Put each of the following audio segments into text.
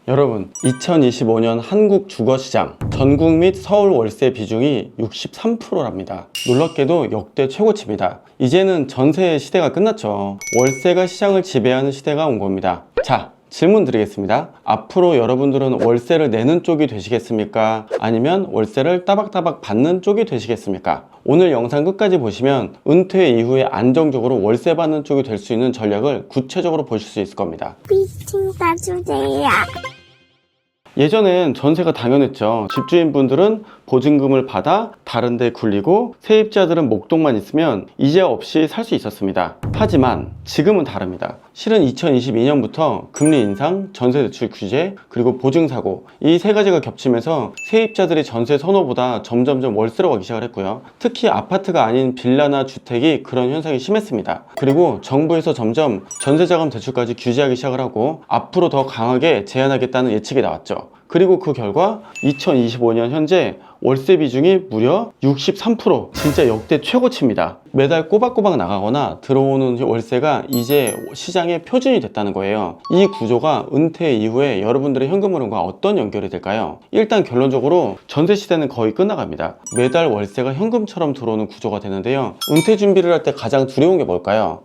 여러분, 2025년 한국 주거시장 전국 및 서울 월세 비중이 63%랍니다. 놀랍게도 역대 최고치입니다. 이제는 전세 시대가 끝났죠. 월세가 시장을 지배하는 시대가 온 겁니다. 자, 질문 드리겠습니다. 앞으로 여러분들은 월세를 내는 쪽이 되시겠습니까? 아니면 월세를 따박따박 받는 쪽이 되시겠습니까? 오늘 영상 끝까지 보시면 은퇴 이후에 안정적으로 월세 받는 쪽이 될 수 있는 전략을 구체적으로 보실 수 있을 겁니다. 미팅 봐주세요. 예전엔 전세가 당연했죠. 집주인분들은 보증금을 받아 다른 데 굴리고 세입자들은 목돈만 있으면 이자 없이 살 수 있었습니다. 하지만 지금은 다릅니다. 실은 2022년부터 금리 인상, 전세 대출 규제, 그리고 보증사고 이 세 가지가 겹치면서 세입자들이 전세 선호보다 점점점 월세로 가기 시작을 했고요. 특히 아파트가 아닌 빌라나 주택이 그런 현상이 심했습니다. 그리고 정부에서 점점 전세자금 대출까지 규제하기 시작을 하고 앞으로 더 강하게 제한하겠다는 예측이 나왔죠. 그리고 그 결과 2025년 현재 월세 비중이 무려 63%, 진짜 역대 최고치입니다. 매달 꼬박꼬박 나가거나 들어오는 월세가 이제 시장의 표준이 됐다는 거예요. 이 구조가 은퇴 이후에 여러분들의 현금 흐름과 어떤 연결이 될까요? 일단 결론적으로 전세 시대는 거의 끝나갑니다. 매달 월세가 현금처럼 들어오는 구조가 되는데요. 은퇴 준비를 할 때 가장 두려운 게 뭘까요?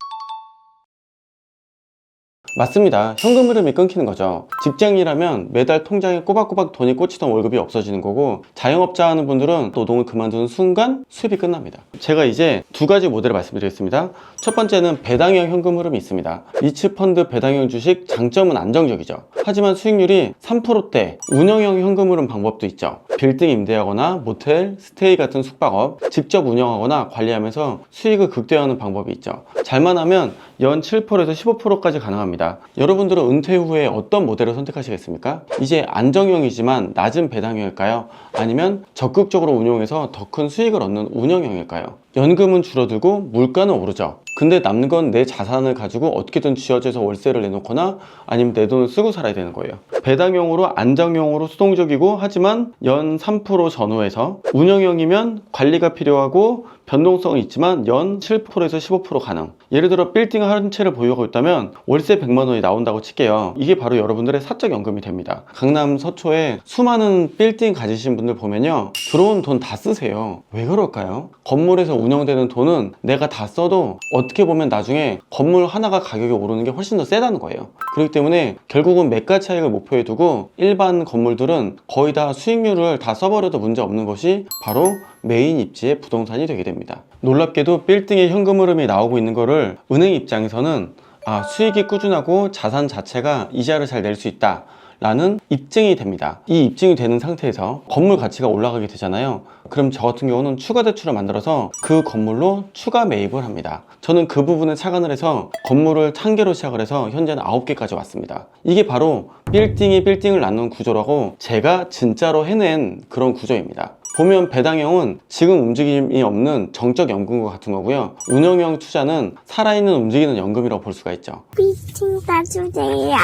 맞습니다. 현금 흐름이 끊기는 거죠. 직장인이라면 매달 통장에 꼬박꼬박 돈이 꽂히던 월급이 없어지는 거고, 자영업자 하는 분들은 노동을 그만두는 순간 수입이 끝납니다. 제가 이제 두 가지 모델을 말씀드리겠습니다. 첫 번째는 배당형 현금 흐름이 있습니다. 리츠펀드 배당형 주식 장점은 안정적이죠. 하지만 수익률이 3%대 운영형 현금 흐름 방법도 있죠. 빌딩 임대하거나 모텔, 스테이 같은 숙박업 직접 운영하거나 관리하면서 수익을 극대화하는 방법이 있죠. 잘만 하면 연 7%에서 15%까지 가능합니다. 여러분들은 은퇴 후에 어떤 모델을 선택하시겠습니까? 이제 안정형이지만 낮은 배당형일까요? 아니면 적극적으로 운용해서 더 큰 수익을 얻는 운영형일까요? 연금은 줄어들고 물가는 오르죠. 근데 남는 건 내 자산을 가지고 어떻게든 쥐어져서 월세를 내놓거나 아니면 내 돈을 쓰고 살아야 되는 거예요. 배당형으로 안정형으로 수동적이고 하지만 연 3% 전후에서, 운영형이면 관리가 필요하고 변동성은 있지만 연 7%에서 15% 가능. 예를 들어 빌딩 한 채를 보유하고 있다면 월세 100만 원이 나온다고 칠게요. 이게 바로 여러분들의 사적 연금이 됩니다. 강남 서초에 수많은 빌딩 가지신 분들 보면요, 들어온 돈 다 쓰세요. 왜 그럴까요? 건물에서 운영되는 돈은 내가 다 써도 어떻게 보면 나중에 건물 하나가 가격이 오르는 게 훨씬 더 세다는 거예요. 그렇기 때문에 결국은 매가 차익을 목표에 두고 일반 건물들은 거의 다 수익률을 다 써버려도 문제 없는 것이 바로 메인 입지의 부동산이 되게 됩니다. 놀랍게도 빌딩의 현금 흐름이 나오고 있는 거를 은행 입장에서는 수익이 꾸준하고 자산 자체가 이자를 잘 낼 수 있다 라는 입증이 됩니다. 이 입증이 되는 상태에서 건물 가치가 올라가게 되잖아요. 그럼 저 같은 경우는 추가 대출을 만들어서 그 건물로 추가 매입을 합니다. 저는 그 부분에 착안을 해서 건물을 1개로 시작을 해서 현재는 9개까지 왔습니다. 이게 바로 빌딩이 빌딩을 낳는 구조라고 제가 진짜로 해낸 그런 구조입니다. 보면 배당형은 지금 움직임이 없는 정적 연금과 같은 거고요. 운영형 투자는 살아있는 움직이는 연금이라고 볼 수가 있죠. 미팅 봐주세요.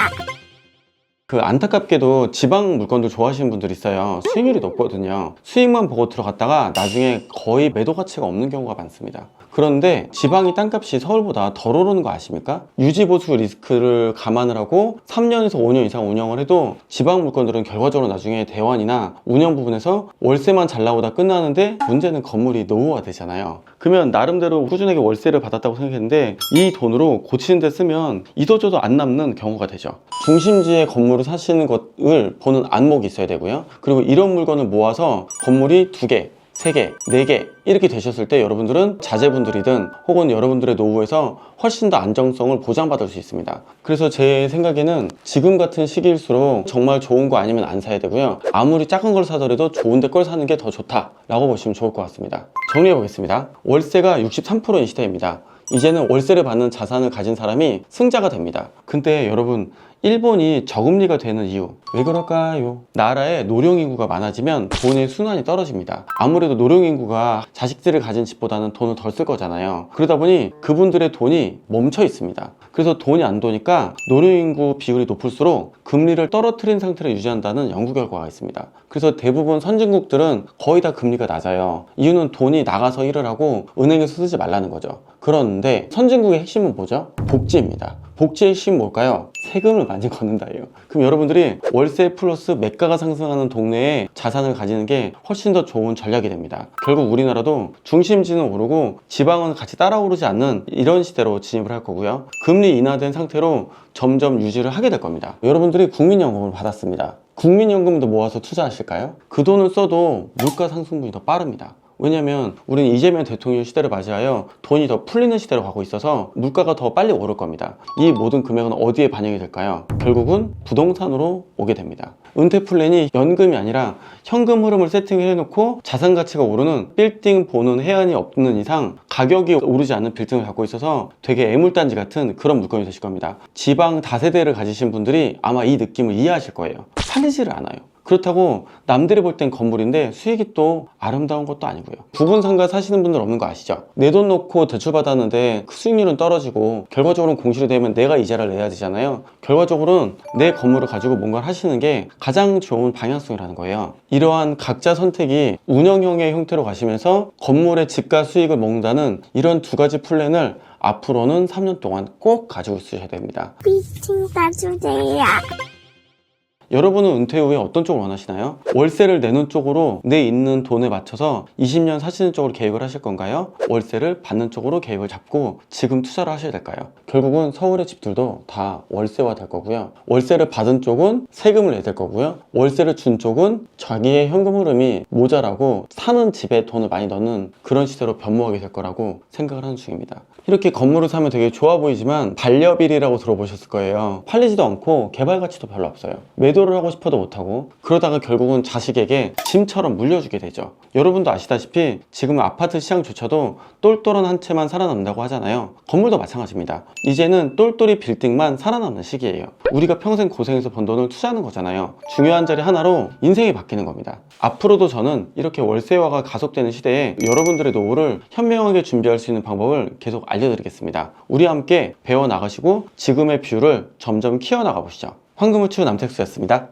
안타깝게도 지방 물건들 좋아하시는 분들이 있어요. 수익률이 높거든요. 수익만 보고 들어갔다가 나중에 거의 매도 가치가 없는 경우가 많습니다. 그런데 지방이 땅값이 서울보다 덜 오르는 거 아십니까? 유지보수 리스크를 감안을 하고 3년에서 5년 이상 운영을 해도 지방 물건들은 결과적으로 나중에 대환이나 운영 부분에서 월세만 잘 나오다 끝나는데, 문제는 건물이 노후화 되잖아요. 그러면 나름대로 꾸준하게 월세를 받았다고 생각했는데 이 돈으로 고치는 데 쓰면 이도저도 안 남는 경우가 되죠. 중심지의 건물을 사시는 것을 보는 안목이 있어야 되고요. 그리고 이런 물건을 모아서 건물이 2개, 3개, 4개 이렇게 되셨을 때 여러분들은 자제분들이든 혹은 여러분들의 노후에서 훨씬 더 안정성을 보장받을 수 있습니다. 그래서 제 생각에는 지금 같은 시기일수록 정말 좋은 거 아니면 안 사야 되고요. 아무리 작은 걸 사더라도 좋은 데 걸 사는 게 더 좋다라고 보시면 좋을 것 같습니다. 정리해 보겠습니다. 월세가 63%인 시대입니다. 이제는 월세를 받는 자산을 가진 사람이 승자가 됩니다. 근데 여러분, 일본이 저금리가 되는 이유 왜 그럴까요? 나라에 노령인구가 많아지면 돈의 순환이 떨어집니다. 아무래도 노령인구가 자식들을 가진 집보다는 돈을 덜 쓸 거잖아요. 그러다 보니 그분들의 돈이 멈춰 있습니다. 그래서 돈이 안 도니까 노령인구 비율이 높을수록 금리를 떨어뜨린 상태를 유지한다는 연구 결과가 있습니다. 그래서 대부분 선진국들은 거의 다 금리가 낮아요. 이유는 돈이 나가서 일을 하고 은행에서 쓰지 말라는 거죠. 그런데 선진국의 핵심은 뭐죠? 복지입니다. 복지의 핵심은 뭘까요? 세금을 많이 걷는다예요. 그럼 여러분들이 월세 플러스 매가가 상승하는 동네에 자산을 가지는 게 훨씬 더 좋은 전략이 됩니다. 결국 우리나라도 중심지는 오르고 지방은 같이 따라오르지 않는 이런 시대로 진입을 할 거고요. 금리 인하된 상태로 점점 유지를 하게 될 겁니다. 여러분들이 국민연금을 받았습니다. 국민연금도 모아서 투자하실까요? 그 돈을 써도 물가 상승분이 더 빠릅니다. 왜냐면 우리는 이재명 대통령 시대를 맞이하여 돈이 더 풀리는 시대로 가고 있어서 물가가 더 빨리 오를 겁니다. 이 모든 금액은 어디에 반영이 될까요? 결국은 부동산으로 오게 됩니다. 은퇴 플랜이 연금이 아니라 현금 흐름을 세팅을 해놓고 자산 가치가 오르는 빌딩 보는 해안이 없는 이상 가격이 오르지 않는 빌딩을 갖고 있어서 되게 애물단지 같은 그런 물건이 되실 겁니다. 지방 다세대를 가지신 분들이 아마 이 느낌을 이해하실 거예요. 팔리지를 않아요. 그렇다고 남들이 볼 땐 건물인데 수익이 또 아름다운 것도 아니고요. 부분 상가 사시는 분들 없는 거 아시죠? 내 돈 놓고 대출 받았는데 그 수익률은 떨어지고 결과적으로는 공실이 되면 내가 이자를 내야 되잖아요. 결과적으로는 내 건물을 가지고 뭔가를 하시는 게 가장 좋은 방향성이라는 거예요. 이러한 각자 선택이 운영형의 형태로 가시면서 건물의 집가 수익을 먹는다는 이런 두 가지 플랜을 앞으로는 3년 동안 꼭 가지고 있으셔야 됩니다. 미팅 따주세요. 여러분은 은퇴 후에 어떤 쪽을 원하시나요? 월세를 내는 쪽으로 내 있는 돈에 맞춰서 20년 사시는 쪽으로 계획을 하실 건가요? 월세를 받는 쪽으로 계획을 잡고 지금 투자를 하셔야 될까요? 결국은 서울의 집들도 다 월세화 될 거고요. 월세를 받은 쪽은 세금을 내야 될 거고요. 월세를 준 쪽은 자기의 현금 흐름이 모자라고 사는 집에 돈을 많이 넣는 그런 시대로 변모하게 될 거라고 생각을 하는 중입니다. 이렇게 건물을 사면 되게 좋아 보이지만 반려빌이라고 들어보셨을 거예요. 팔리지도 않고 개발 가치도 별로 없어요. 매도를 하고 싶어도 못하고 그러다가 결국은 자식에게 짐처럼 물려주게 되죠. 여러분도 아시다시피 지금 아파트 시장조차도 똘똘한 한 채만 살아남는다고 하잖아요. 건물도 마찬가지입니다. 이제는 똘똘이 빌딩만 살아남는 시기예요. 우리가 평생 고생해서 번 돈을 투자하는 거잖아요. 중요한 자리 하나로 인생이 바뀌는 겁니다. 앞으로도 저는 이렇게 월세화가 가속되는 시대에 여러분들의 노후를 현명하게 준비할 수 있는 방법을 계속 알려드리겠습니다. 우리 함께 배워나가시고 지금의 뷰를 점점 키워나가 보시죠. 황금우추 남택수였습니다.